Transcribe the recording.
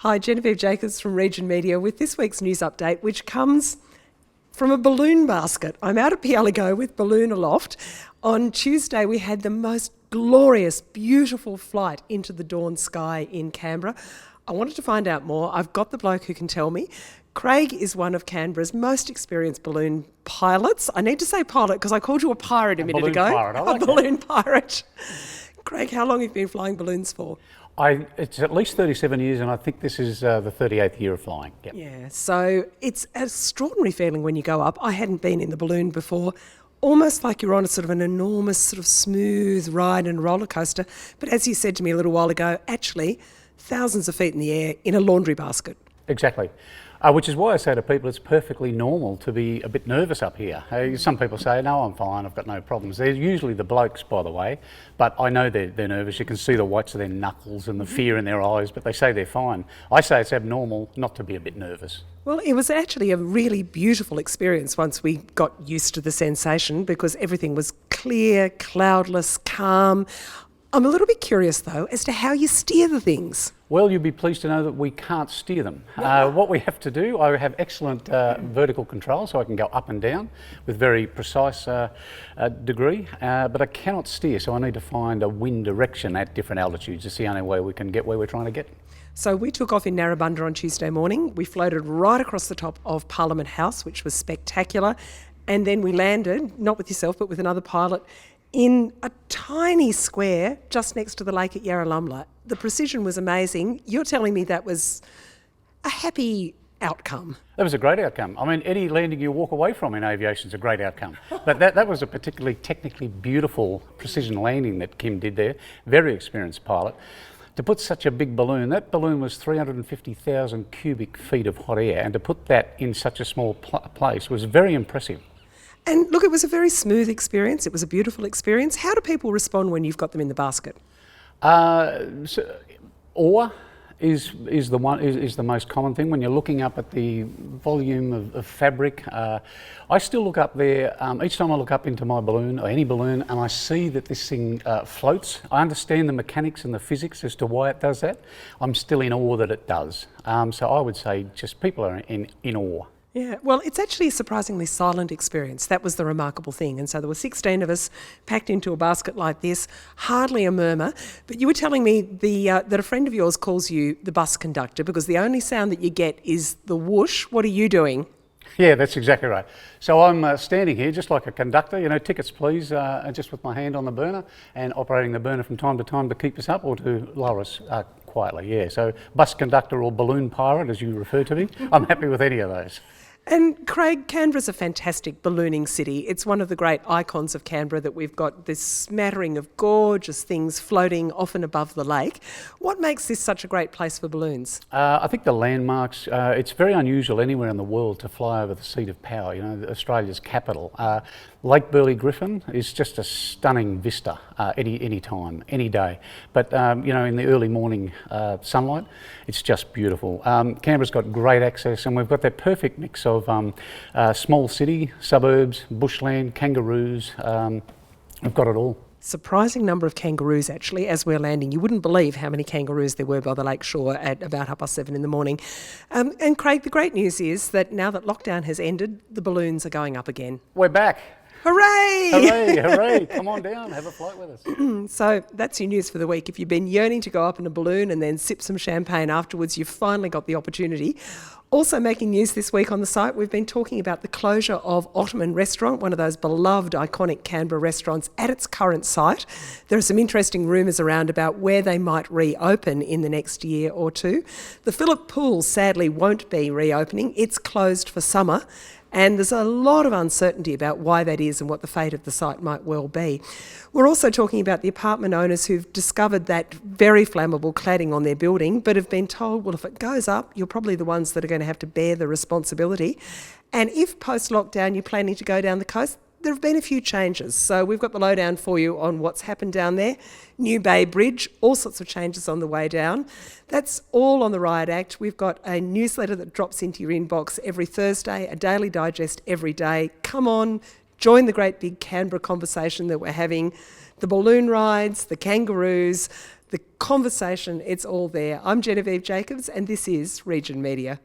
Hi, Genevieve Jacobs from Region Media with this week's news update, which comes from a balloon basket. I'm out at Pialigo with Balloon Aloft. On Tuesday, we had the most glorious, beautiful flight into the dawn sky in Canberra. I wanted to find out more. I've got the bloke who can tell me. Craig is one of Canberra's most experienced balloon pilots. I need to say pilot because I called you a pirate a minute ago. Pirate. I like a balloon pirate. Craig, how long have you been flying balloons for? It's at least 37 years, and I think this is the 38th year of flying. Yep. Yeah, so it's an extraordinary feeling when you go up. I hadn't been in the balloon before, almost like you're on a sort of an enormous sort of smooth ride and roller coaster. But as you said to me a little while ago, actually thousands of feet in the air in a laundry basket. Exactly. Which is why I say to people it's perfectly normal to be a bit nervous up here. Some people say, no, I'm fine, I've got no problems. They're usually the blokes, by the way, but I know they're nervous. You can see the whites of their knuckles and the fear in their eyes, but they say they're fine. I say it's abnormal not to be a bit nervous. Well, it was actually a really beautiful experience once we got used to the sensation because everything was clear, cloudless, calm. I'm a little bit curious, though, as to how you steer the things. Well, you'll be pleased to know that we can't steer them. What we have to do, I have excellent vertical control, so I can go up and down with very precise degree, but I cannot steer, so I need to find a wind direction at different altitudes. It's the only way we can get where we're trying to get. So we took off in Narrabundah on Tuesday morning. We floated right across the top of Parliament House, which was spectacular, and then we landed, not with yourself, but with another pilot, in a tiny square just next to the lake at Yarralumla. The precision was amazing. You're telling me that was a happy outcome. That was a great outcome. I mean, any landing you walk away from in aviation is a great outcome. But that was a particularly technically beautiful precision landing that Kim did there. Very experienced pilot. To put such a big balloon, that balloon was 350,000 cubic feet of hot air, and to put that in such a small place was very impressive. And look, it was a very smooth experience. It was a beautiful experience. How do people respond when you've got them in the basket? Awe is the most common thing when you're looking up at the volume of fabric. I still look up there each time I look up into my balloon or any balloon, and I see that this thing floats. I understand the mechanics and the physics as to why it does that. I'm still in awe that it does. So I would say just people are in awe. Yeah, well, it's actually a surprisingly silent experience. That was the remarkable thing. And so there were 16 of us packed into a basket like this, hardly a murmur. But you were telling me that a friend of yours calls you the bus conductor because the only sound that you get is the whoosh. What are you doing? Yeah, that's exactly right. So I'm standing here just like a conductor, tickets please, just with my hand on the burner and operating the burner from time to time to keep us up or to lower us quietly, yeah. So bus conductor or balloon pirate, as you refer to me, I'm happy with any of those. And Craig, Canberra's a fantastic ballooning city. It's one of the great icons of Canberra that we've got this smattering of gorgeous things floating often above the lake. What makes this such a great place for balloons? I think the landmarks, it's very unusual anywhere in the world to fly over the seat of power, Australia's capital. Lake Burley Griffin is just a stunning vista any time, any day. But, in the early morning sunlight, it's just beautiful. Canberra's got great access, and we've got that perfect mix of small city, suburbs, bushland, kangaroos. We've got it all. Surprising number of kangaroos, actually, as we're landing. You wouldn't believe how many kangaroos there were by the lake shore at about 7:30 in the morning. And Craig, the great news is that now that lockdown has ended, the balloons are going up again. We're back. Hooray! Hooray, hooray. Come on down, have a flight with us. So that's your news for the week. If you've been yearning to go up in a balloon and then sip some champagne afterwards, you've finally got the opportunity. Also making news this week on the site, we've been talking about the closure of Ottoman Restaurant, one of those beloved iconic Canberra restaurants at its current site. There are some interesting rumours around about where they might reopen in the next year or two. The Phillip Pool sadly won't be reopening. It's closed for summer. And there's a lot of uncertainty about why that is and what the fate of the site might well be. We're also talking about the apartment owners who've discovered that very flammable cladding on their building, but have been told, well, if it goes up, you're probably the ones that are going to have to bear the responsibility. And if post-lockdown you're planning to go down the coast, there have been a few changes. So we've got the lowdown for you on what's happened down there. New Bay Bridge, all sorts of changes on the way down. That's all on the Riot Act. We've got a newsletter that drops into your inbox every Thursday, a daily digest every day. Come on, join the great big Canberra conversation that we're having. The balloon rides, the kangaroos, the conversation, it's all there. I'm Genevieve Jacobs, and this is Region Media.